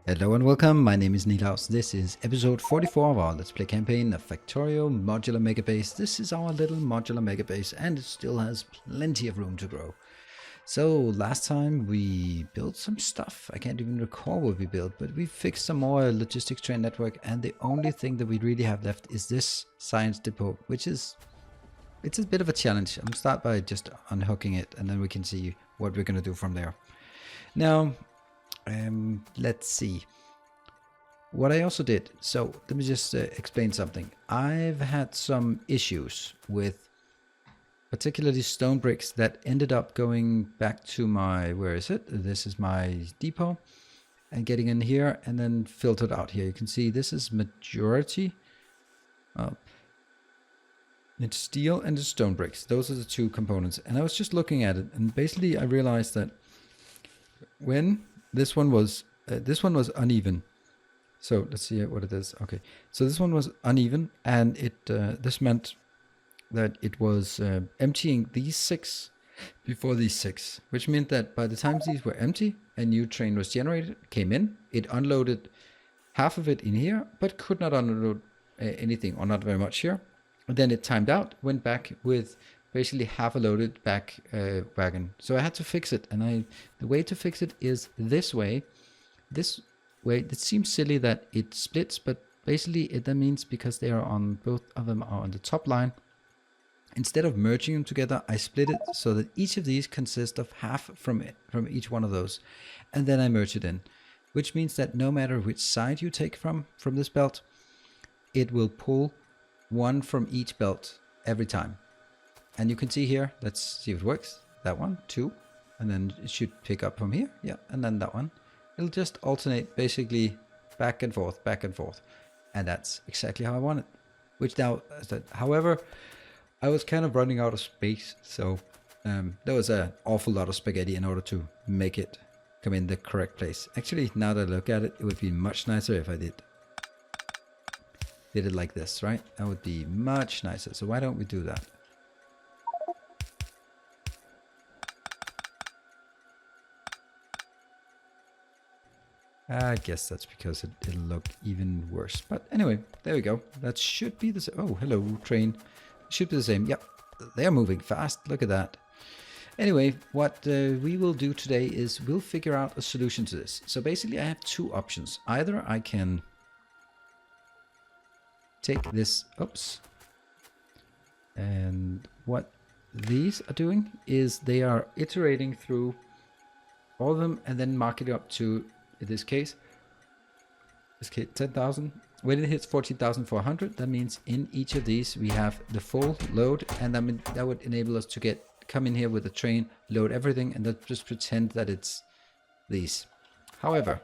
Hello and welcome, my name is Nilaus. This is episode 44 of our Let's Play campaign of Factorio Modular Megabase. This is our little modular megabase and it still has plenty of room to grow. So last time we built some stuff. I can't even recall what we built, but we fixed some more Logistic Train Network, and the only thing that we really have left is this science depot, which is it's a bit of a challenge. I'm going to start by just unhooking it and then we can see what we're going to do from there. Now, let's see what I also did. So let me just explain something. I've had some issues with particularly stone bricks that ended up going back to my, where is it? This is my depot, and getting in here and then filtered out here. You can see this is majority. It's steel and it's stone bricks. Those are the two components. And I was just looking at it, and basically I realized that when this one was uneven. So let's see what it is. Okay, so this one was uneven, and it this meant that it was emptying these 6 before these 6, which meant that by the time these were empty, a new train was generated, came in, it unloaded half of it in here, but could not unload anything, or not very much here. And then it timed out, went back with basically half a loaded back wagon. So I had to fix it, and the way to fix it is this way. This way, it seems silly that it splits, but basically that means because they are on, both of them are on the top line, instead of merging them together, I split it so that each of these consists of half from each one of those, and then I merge it in, which means that no matter which side you take from this belt, it will pull one from each belt every time. And you can see here, let's see if it works. That one, 2, and then it should pick up from here. Yeah, and then that one. It'll just alternate basically back and forth, and that's exactly how I want it. Which now, however, I was kind of running out of space, so there was an awful lot of spaghetti in order to make it come in the correct place. Actually, now that I look at it, it would be much nicer if I did it like this, right? That would be much nicer. So why don't we do that? I guess that's because it'll look even worse. But anyway, there we go. That should be the same. Oh, hello, train. Should be the same. Yep, they're moving fast. Look at that. Anyway, what we will do today is we'll figure out a solution to this. So basically I have 2 options. Either I can take this, oops. And what these are doing is they are iterating through all of them and then marking it up to, in this case 10,000. When it hits 14,400, that means in each of these we have the full load, and that would enable us to come in here with the train, load everything, and then just pretend that it's these. However,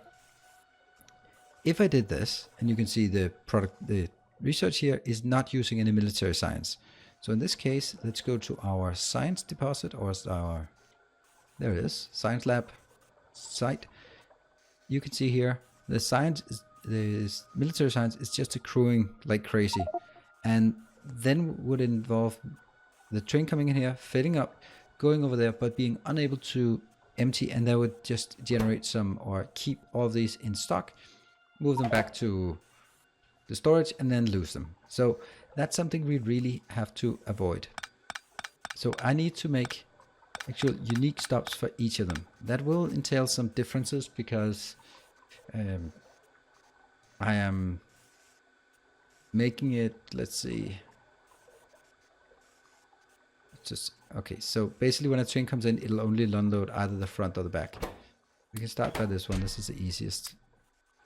if I did this, and you can see the research here is not using any military science. So in this case, let's go to our science deposit, or our, there it is, science lab site. You can see here the military science is just accruing like crazy, and then would involve the train coming in here, filling up, going over there, but being unable to empty, and that would just generate some, or keep all of these in stock, move them back to the storage, and then lose them. So that's something we really have to avoid. So I need to make actual unique stops for each of them. That will entail some differences because I am making it, let's see, just okay. So basically when a train comes in, it'll only unload either the front or the back. We can start by this one. This is the easiest.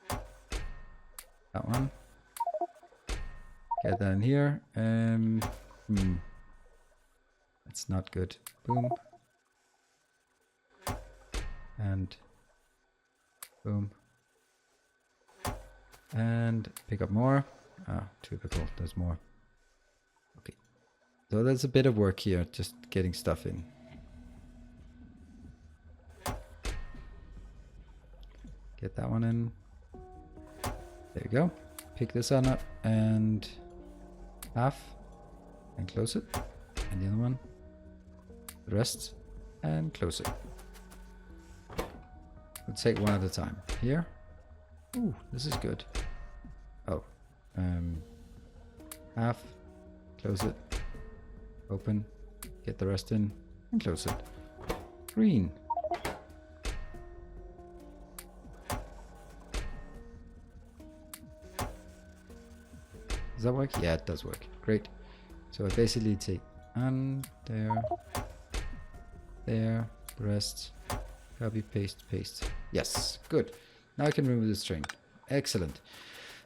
That one. Get that in here. That's not good. Boom. And boom. And pick up more. Ah, typical. There's more. Okay. So there's a bit of work here, just getting stuff in. Get that one in. There you go. Pick this one up and half and close it. And the other one. The rest and close it. We'll take one at a time. Here. Ooh, this is good. Oh, half, close it, open, get the rest in, and close it. Green. Does that work? Yeah, it does work. Great. So I basically take on there, there, the rest, copy, paste, paste. Yes, good. Now I can remove this string. Excellent.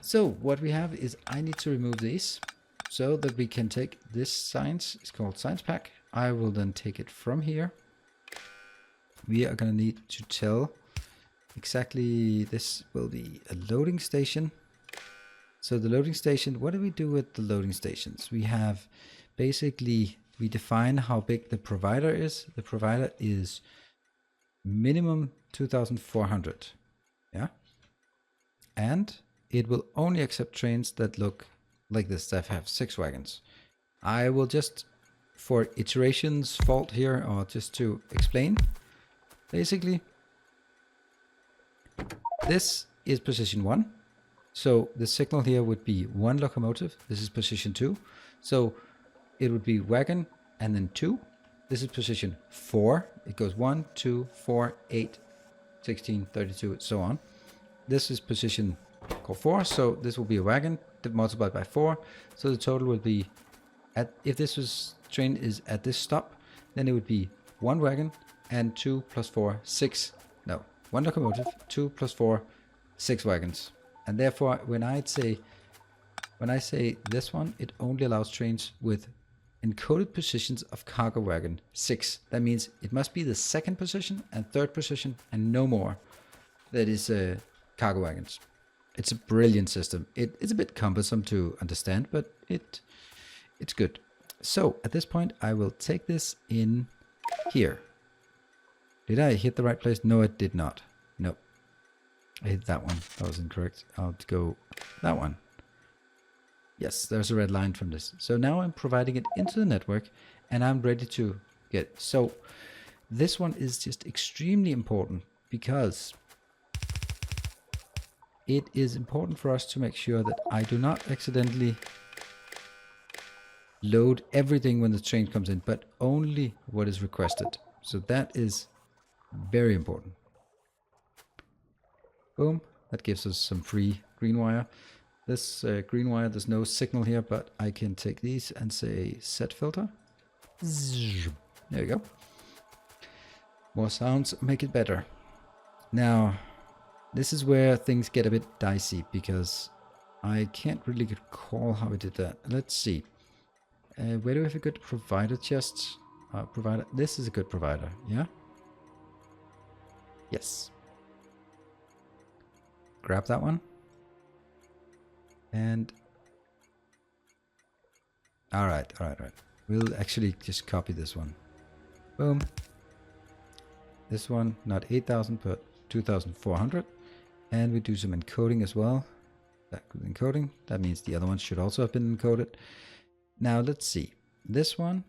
So what we have is I need to remove these so that we can take this science. It's called science pack. I will then take it from here. We are going to need to tell exactly, this will be a loading station. So the loading station, what do we do with the loading stations? We have basically, we define how big the provider is. The provider is minimum 2,400. Yeah. And it will only accept trains that look like this, that have 6 wagons. I will just, for iteration's fault here, or just to explain, basically, this is position 1. So the signal here would be 1 locomotive. This is position 2. So it would be wagon and then 2. This is position 4. It goes 1, 2, 4, 8, 16, 32, so on. This is position called 4. So this will be a wagon multiplied by 4. So the total would be, if this was train is at this stop, then it would be 1 wagon and 2 plus 4, 6. No, 1 locomotive, 2 plus 4, 6 wagons. And therefore, when I say this one, it only allows trains with encoded positions of cargo wagon 6. That means it must be the 2nd position and 3rd position and no more. That is cargo wagons. It's a brilliant system. It's a bit cumbersome to understand, but it's good. So at this point, I will take this in here. Did I hit the right place? No, it did not. No. I hit that one. That was incorrect. I'll go that one. Yes, there's a red line from this. So now I'm providing it into the network and I'm ready to get. So this one is just extremely important because it is important for us to make sure that I do not accidentally load everything when the train comes in, but only what is requested. So that is very important. Boom, that gives us some free green wire. This green wire, there's no signal here, but I can take these and say set filter. There we go. More sounds make it better. Now, this is where things get a bit dicey because I can't really recall how we did that. Let's see. Where do we have a good provider chest? Provider. This is a good provider, yeah? Yes. Grab that one. And all right. We'll actually just copy this one. Boom. This one, not 8,000, but 2,400. And we do some encoding as well. Encoding. That means the other ones should also have been encoded. Now let's see. This one.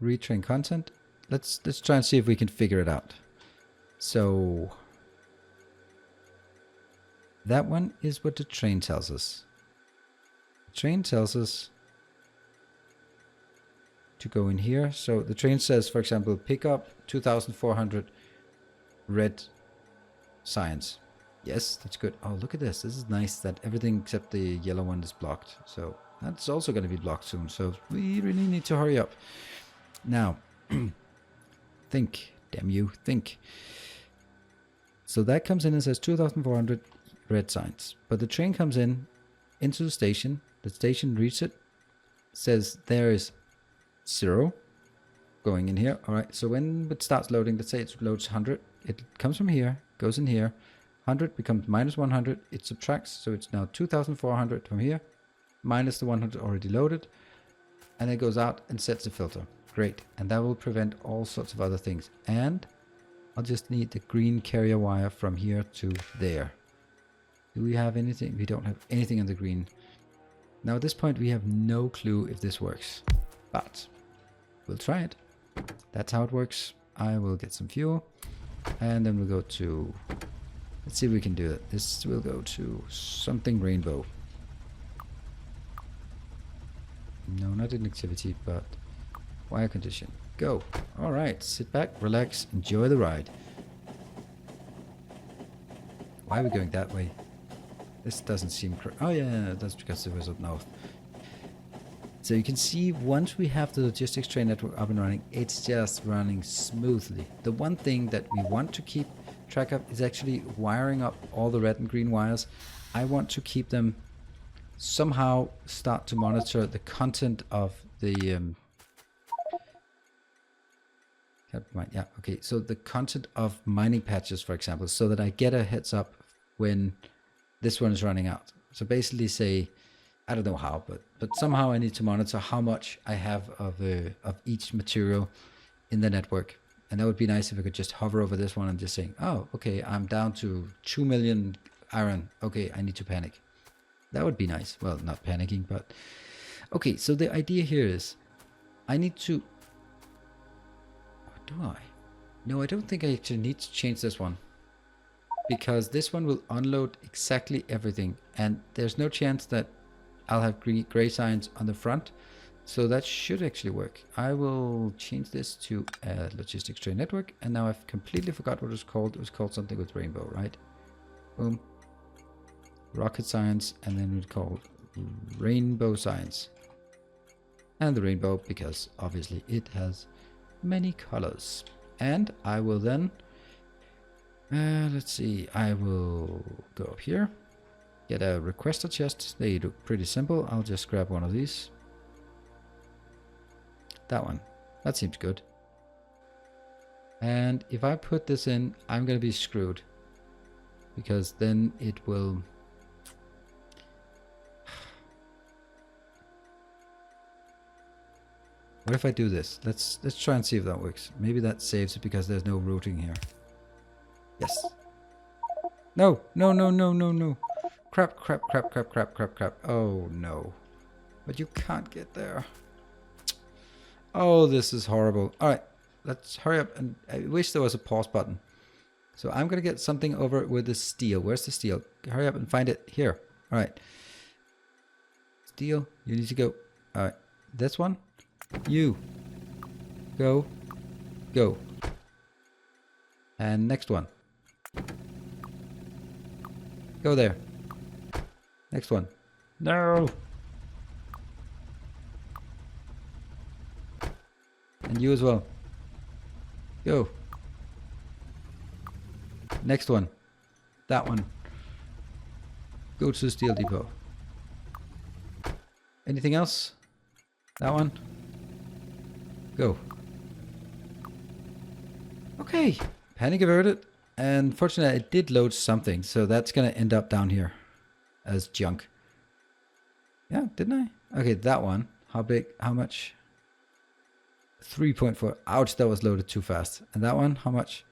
Retrain content. Let's try and see if we can figure it out. So that one is what the train tells us. The train tells us to go in here. So the train says, for example, pick up 2,400 red science. Yes, that's good. Oh, look at this. This is nice that everything except the yellow one is blocked. So that's also going to be blocked soon. So we really need to hurry up. Now, think. Damn you, think. So that comes in and says 2,400 red signs, but the train comes in into the station reads it, says there is 0 going in here. All right, so when it starts loading, let's say it loads 100, it comes from here, goes in here, 100 becomes minus 100, it subtracts, so it's now 2,400 from here minus the 100 already loaded, and it goes out and sets a filter. Great, and that will prevent all sorts of other things. And I'll just need the green carrier wire from here to there. Do we have anything? We don't have anything on the green. Now at this point we have no clue if this works, but we'll try it. That's how it works. I will get some fuel and then we'll go to Let's see if we can do it. This will go to something rainbow. No, not in activity, but wire condition. Go. All right, sit back, relax, enjoy the ride. Why are we going that way? This doesn't seem correct. Oh yeah, that's because it was up north. So you can see once we have the logistics train network up and running, it's just running smoothly. The one thing that we want to keep track of is actually wiring up all the red and green wires. I want to keep them somehow start to monitor the content of the yeah, okay, so the content of mining patches, for example, so that I get a heads up when this one is running out. So basically say, I don't know how, but somehow I need to monitor how much I have of each material in the network. And that would be nice if I could just hover over this one and just saying, oh, okay, I'm down to 2 million iron. Okay, I need to panic. That would be nice. Well, not panicking, but okay. So the idea here is I need to, do I? No, I don't think I actually need to change this one, because this one will unload exactly everything, and there's no chance that I'll have gray signs on the front, so that should actually work. I will change this to a logistics train network, and now I've completely forgot what it was called. It was called something with rainbow, right? Boom. Rocket science, and then we'd call rainbow science. And the rainbow, because obviously it has many colors. And I will then, let's see, I will go up here, get a requester chest. They look pretty simple. I'll just grab one of these. That one. That seems good. And if I put this in, I'm going to be screwed, because then it will... What if I do this? Let's try and see if that works. Maybe that saves it because there's no routing here. Yes. No, no, no, no, no, no. Crap, crap, crap, crap, crap, crap, crap. Oh no. But you can't get there. Oh, this is horrible. All right, let's hurry up. And I wish there was a pause button. So I'm going to get something over with the steel. Where's the steel? Hurry up and find it here. All right. Steel, you need to go. All right, this one. You go, go, and next one, go there, next one, no, and you as well, go, next one, that one, go to the steel depot. Anything else? That one. Go. Okay, panic averted, and fortunately it did load something, so that's gonna end up down here as junk. Yeah, didn't I? Okay, that one. How big? How much? 3.4. Ouch, that was loaded too fast. And that one, how much?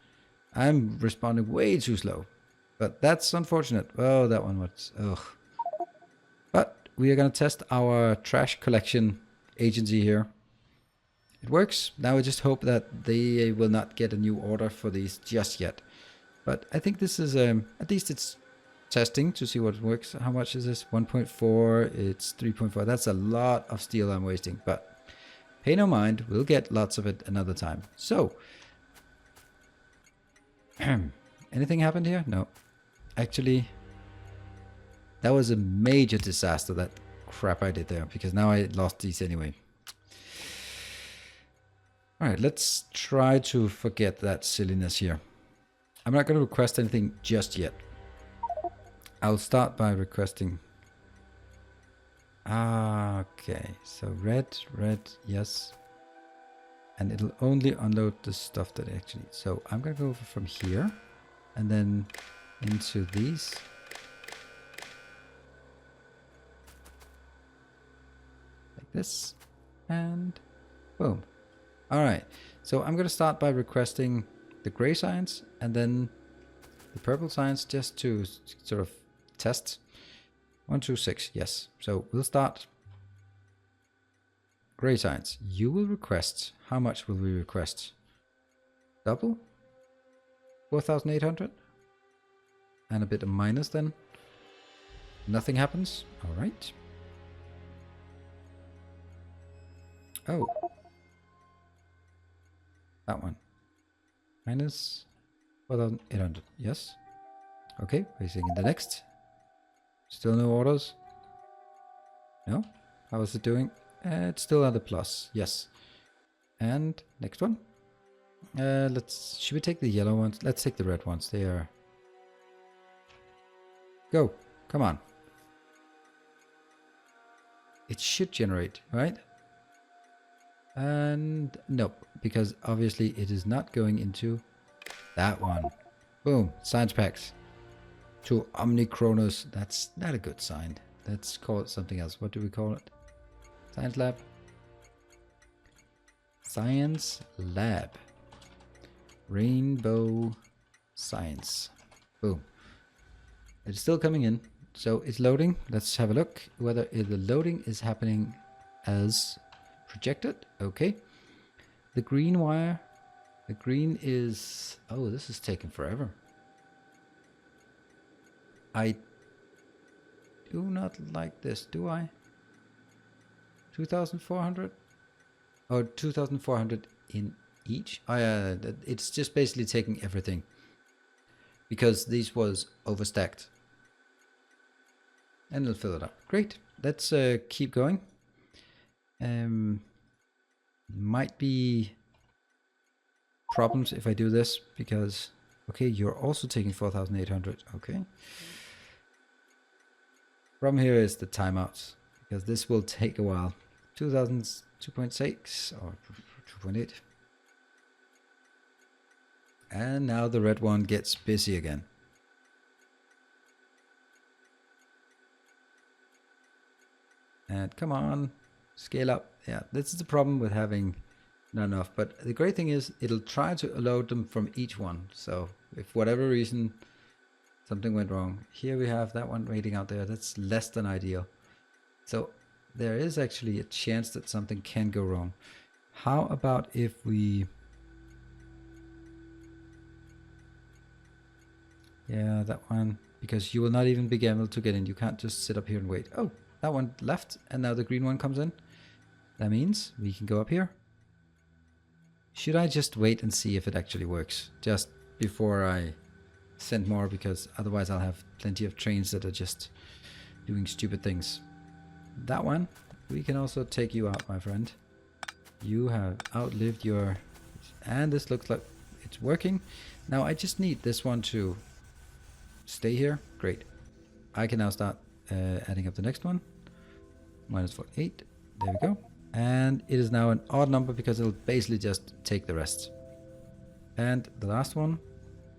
I'm responding way too slow, but that's unfortunate. Oh, that one was, ugh. But we are gonna test our trash collection agency here. It works. Now I just hope that they will not get a new order for these just yet. But I think this is, at least it's testing to see what works. How much is this? 1.4, it's 3.4. That's a lot of steel I'm wasting, but pay no mind. We'll get lots of it another time. So, anything happened here? No. Actually, that was a major disaster, that crap I did there, because now I lost these anyway. Alright, let's try to forget that silliness here. I'm not going to request anything just yet. I'll start by requesting... Okay, so red, yes. And it'll only unload the stuff that I actually... So I'm going to go over from here and then into these. Like this. And boom. All right, so I'm going to start by requesting the gray science and then the purple science, just to sort of test. 1, 2, 6, yes. So we'll start. Gray science, you will request. How much will we request? Double? 4,800? and a bit of minus then. Nothing happens. All right. Oh. That one. Minus 4,800. Yes. Okay, placing in the next. Still no orders. No? How is it doing? It's still at a plus. Yes. And next one. Should we take the yellow ones? Let's take the red ones. They are... Go. Come on. It should generate, right? And nope, because obviously it is not going into that one. Boom. Science packs. To Omnichronos. That's not a good sign. Let's call it something else. What do we call it? Science lab. Science lab. Rainbow science. Boom. It's still coming in. So it's loading. Let's have a look whether the loading is happening as projected. Okay. The green wire. The green is... Oh, this is taking forever. I do not like this, do I? 2,400? Or 2,400 in each? Oh yeah, it's just basically taking everything. Because these was overstacked. And it'll fill it up. Great. Let's keep going. Might be problems if I do this because... Okay, you're also taking 4,800. Okay. Problem here is the timeouts, because this will take a while. 2.6 or 2.8. And now the red one gets busy again. And come on, scale up. Yeah, this is the problem with having not enough. But the great thing is it'll try to load them from each one. So if whatever reason something went wrong, here we have that one waiting out there. That's less than ideal. So there is actually a chance that something can go wrong. How about if we... Yeah, that one, because you will not even be able to get in. You can't just sit up here and wait. Oh, that one left, and now the green one comes in. That means we can go up here. Should I just wait and see if it actually works just before I send more, because otherwise I'll have plenty of trains that are just doing stupid things. That one, we can also take you out, my friend. You have outlived your... And this looks like it's working. Now I just need this one to stay here. Great. I can now start adding up the next one. Minus 48. There we go. And it is now an odd number because it'll basically just take the rest. And the last one,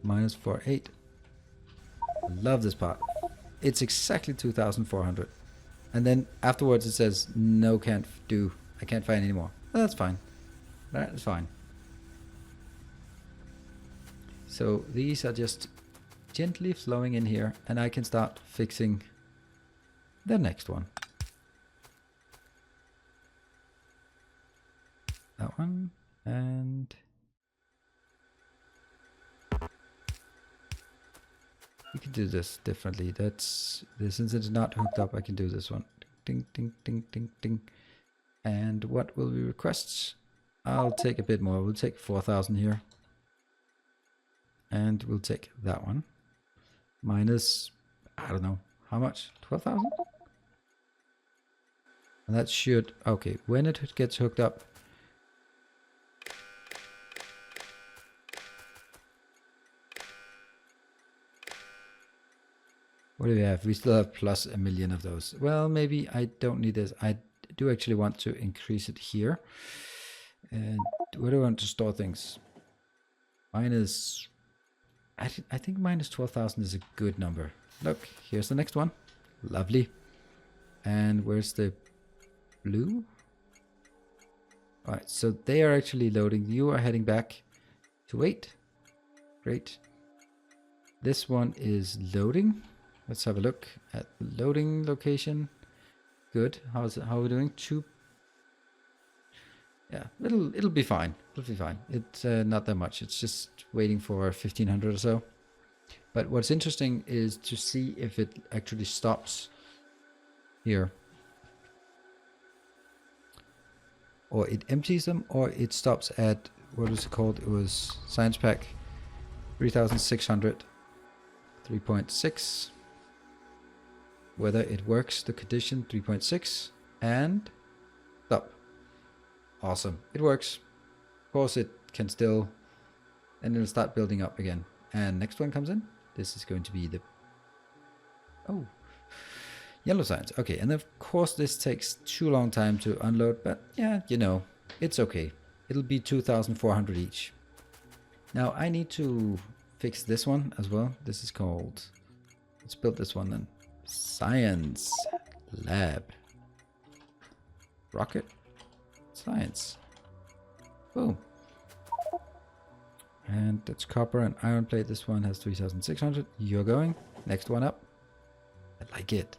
minus 48. Love this part. It's exactly 2,400. And then afterwards it says, no, can't do. I can't find any more. Well, that's fine. That's fine. So these are just gently flowing in here, and I can start fixing the next one. That one, and we can do this differently. That's this, since it's not hooked up, I can do this one. Ding, ding, ding, ding, ding. And what will we request? I'll take a bit more. We'll take 4,000 here. And we'll take that one. Minus, I don't know, how much? 12,000? And that should, okay, when it gets hooked up, what do we have? We still have plus 1 million of those. Well, maybe I don't need this. I do actually want to increase it here. And where do I want to store things? Minus, I think minus 12,000 is a good number. Look, here's the next one. Lovely. And where's the blue? All right, so they are actually loading. You are heading back to wait. Great. This one is loading. Let's have a look at the loading location. Good. How are we doing? Yeah, it'll be fine. It'll be fine. It's not that much. It's just waiting for 1,500 or so. But what's interesting is to see if it actually stops here. Or it empties them, or it stops at, what was it called? It was Science Pack 3600, 3.6. Whether it works, the condition 3.6, and stop. Awesome, it works. Of course it can still, and it'll start building up again. And next one comes in. This is going to be the, oh, yellow signs. Okay, and of course this takes too long time to unload, but yeah, you know, it's okay. It'll be 2,400 each. Now I need to fix this one as well. This is called, let's build this one then. Science Lab. Rocket Science. Boom. And that's copper and iron plate. This one has 3,600. You're going. Next one up. I like it.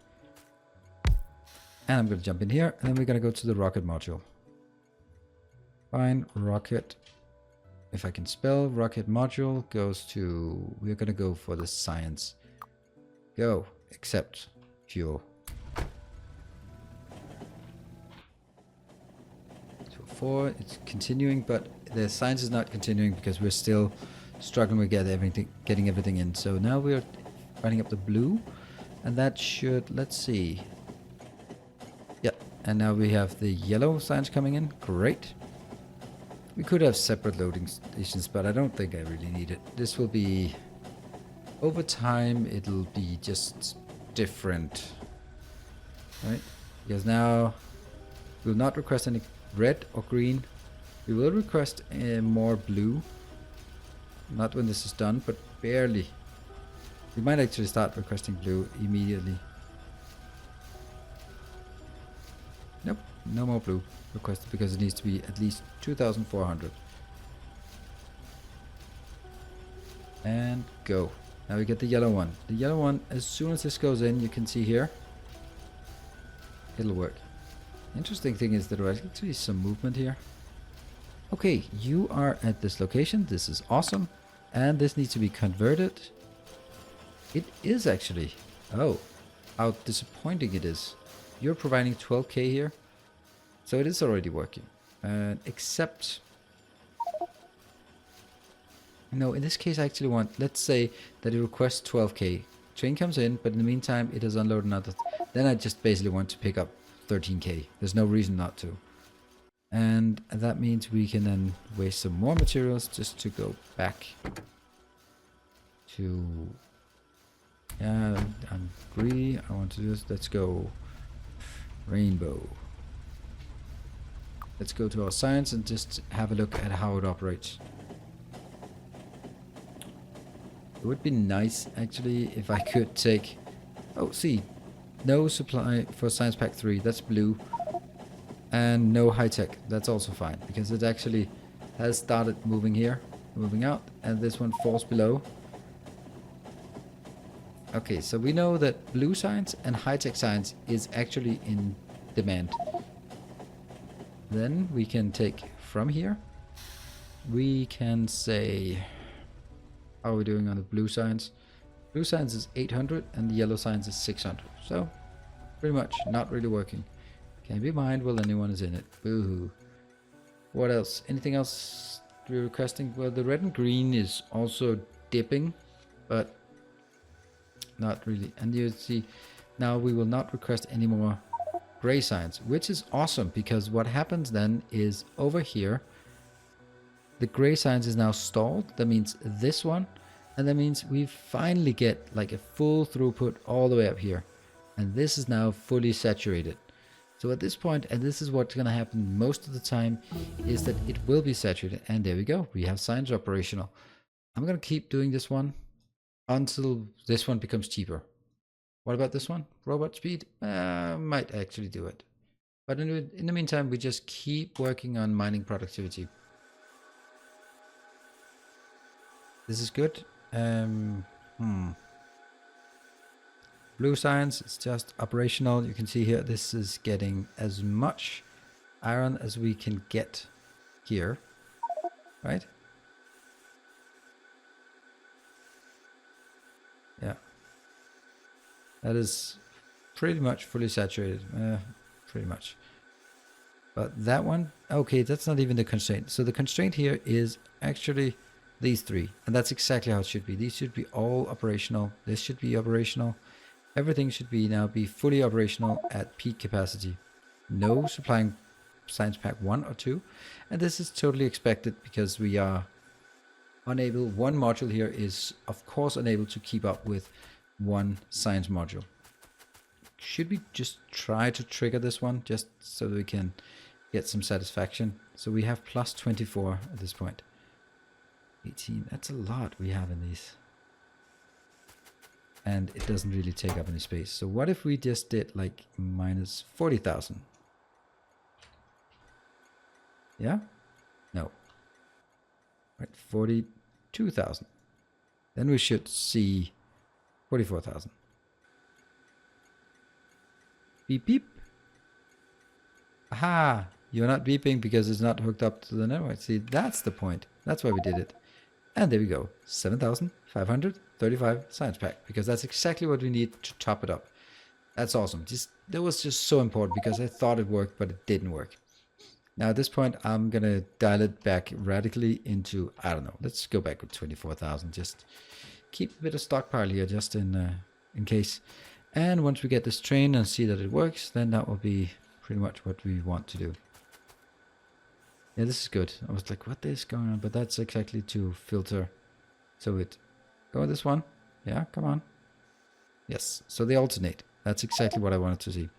And I'm going to jump in here. And then we're going to go to the rocket module. Fine. Rocket. If I can spell, rocket module goes to... We're going to go for the science. Go. Accept. Fuel. 4, it's continuing, but the science is not continuing because we're still struggling with getting everything in. So now we're running up the blue, and that should, let's see. Yeah, and now we have the yellow science coming in. Great. We could have separate loading stations, but I don't think I really need it. This will be, over time, it'll be just different, right? Because now we'll not request any red or green. We will request more blue. Not when this is done, but barely. We might actually start requesting blue immediately. Nope, no more blue requested because it needs to be at least 2,400. And go. Now we get the yellow one. The yellow one, as soon as this goes in, you can see here, it'll work. Interesting thing is that there is actually some movement here. Okay, you are at this location. This is awesome. And this needs to be converted. It is actually. Oh, how disappointing it is. You're providing 12k here. So it is already working. Except... No, in this case I actually want... Let's say that it requests 12k. Train comes in, but in the meantime it has unloaded another... Then I just basically want to pick up 13k. There's no reason not to. And that means we can then waste some more materials just to go back to... Yeah, I'm greedy. I want to do this. Let's go rainbow. Let's go to our science and just have a look at how it operates. It would be nice actually if I could take... Oh, see. No supply for Science Pack 3, that's blue. And no high tech, that's also fine. Because it actually has started moving here, moving out. And this one falls below. Okay, so we know that blue science and high tech science is actually in demand. Then we can take from here. We can say... How are we doing on the blue science? Blue science is 800 and the yellow science is 600. So, pretty much not really working. Can't be mined while anyone is in it. Boo-hoo. What else? Anything else we're requesting? Well, the red and green is also dipping, but not really. And you see, now we will not request any more gray science, which is awesome because what happens then is over here, the gray science is now stalled. That means this one. And that means we finally get like a full throughput all the way up here. And this is now fully saturated. So at this point, and this is what's going to happen most of the time, is that it will be saturated. And there we go. We have science operational. I'm going to keep doing this one until this one becomes cheaper. What about this one? Robot speed? Might actually do it. But in the meantime, we just keep working on mining productivity. This is good. Blue science, it's just operational. You can see here, this is getting as much iron as we can get here, right? Yeah. That is pretty much fully saturated. Pretty much. But that one, okay, that's not even the constraint. So the constraint here is actually these three. And that's exactly how it should be. These should be all operational. This should be operational. Everything should be fully operational at peak capacity. No supplying Science Pack 1 or 2. And this is totally expected because we are unable. One module here is, of course, unable to keep up with one science module. Should we just try to trigger this one just so that we can get some satisfaction? So we have plus 24 at this point. 18, that's a lot we have in these. And it doesn't really take up any space. So what if we just did like minus 40,000? Yeah? No. Right, 42,000. Then we should see 44,000. Beep beep. Aha! You're not beeping because it's not hooked up to the network. See, that's the point. That's why we did it. And there we go. 7,535 science pack. Because that's exactly what we need to top it up. That's awesome. That was just so important because I thought it worked, but it didn't work. Now at this point, I'm going to dial it back radically into, I don't know, let's go back with 24,000. Just keep a bit of stockpile here just in case. And once we get this train and see that it works, then that will be pretty much what we want to do. Yeah, this is good. I was like, what is going on? But that's exactly to filter. So it, go this one. Yeah, come on. Yes, so they alternate. That's exactly what I wanted to see.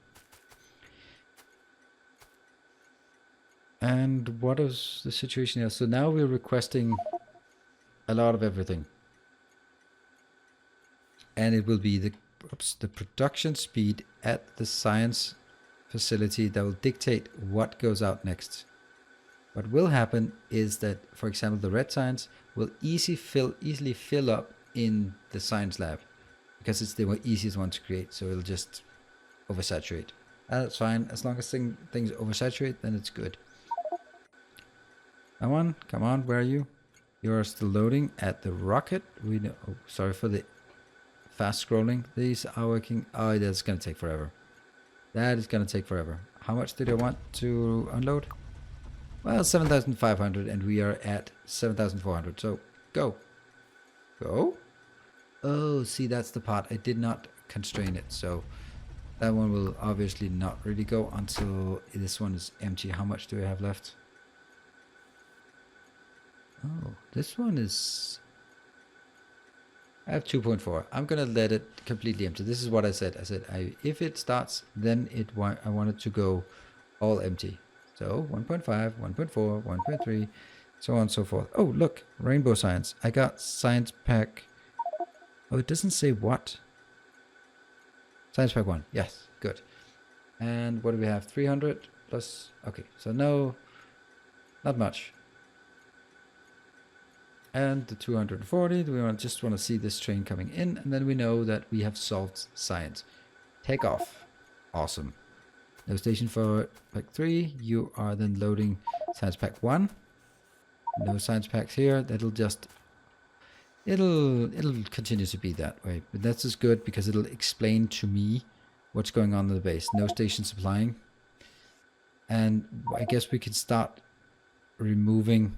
And what is the situation here? So now we're requesting a lot of everything. And it will be the production speed at the science facility that will dictate what goes out next. What will happen is that, for example, the red science will easily fill up in the science lab because it's the easiest one to create. So it'll just oversaturate. That's fine. As long as things oversaturate, then it's good. Come on, where are you? You're still loading at the rocket. We know. Oh, sorry for the fast scrolling. These are working. Oh, that's gonna take forever. That is gonna take forever. How much did I want to unload? Well, 7,500, and we are at 7,400. So go. Oh, see, that's the part. I did not constrain it, so that one will obviously not really go until this one is empty. How much do I have left? Oh, this one is... I have 2.4. I'm gonna let it completely empty. This is what I said. I said if it starts, then I want it to go all empty. So 1.5, 1.4, 1.3, so on and so forth. Oh, look, rainbow science. I got science pack. Oh, it doesn't say what. Science pack 1. Yes, good. And what do we have? 300 plus. Okay, so no, not much. And the 240, we just want to see this train coming in, and then we know that we have solved science. Take off. Awesome. No station for pack 3. You are then loading science pack 1. No science packs here. That'll just... It'll continue to be that way. But that's just good because it'll explain to me what's going on in the base. No station supplying. And I guess we can start removing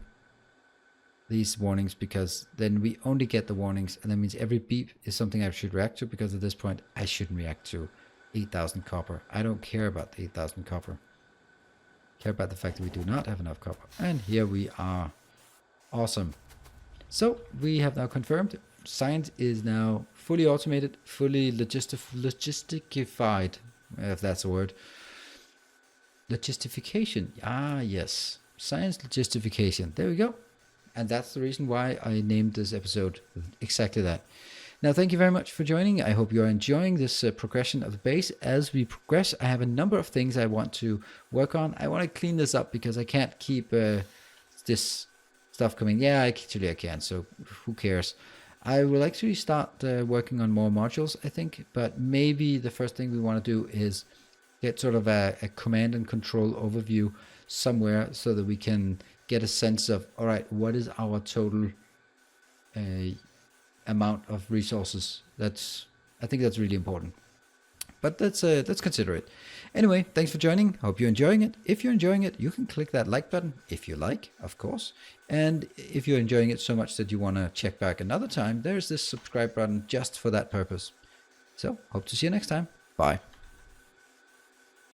these warnings, because then we only get the warnings, and that means every beep is something I should react to, because at this point I shouldn't react to 8,000 copper. I don't care about the 8,000 copper. I care about the fact that we do not have enough copper. And here we are. Awesome. So we have now confirmed science is now fully automated, fully logisticified, if that's a word. Logistification. Ah, yes. Science logistification. There we go. And that's the reason why I named this episode exactly that. Now, thank you very much for joining. I hope you're enjoying this progression of the base. As we progress, I have a number of things I want to work on. I want to clean this up because I can't keep this stuff coming. Yeah, actually I can, so who cares? I will actually start working on more modules, I think. But maybe the first thing we want to do is get sort of a command and control overview somewhere so that we can get a sense of, all right, what is our total amount of resources. I think that's really important. But let's consider it. Anyway, thanks for joining. Hope you're enjoying it. If you're enjoying it, you can click that like button if you like, of course. And if you're enjoying it so much that you want to check back another time, there's this subscribe button just for that purpose. So, hope to see you next time. Bye.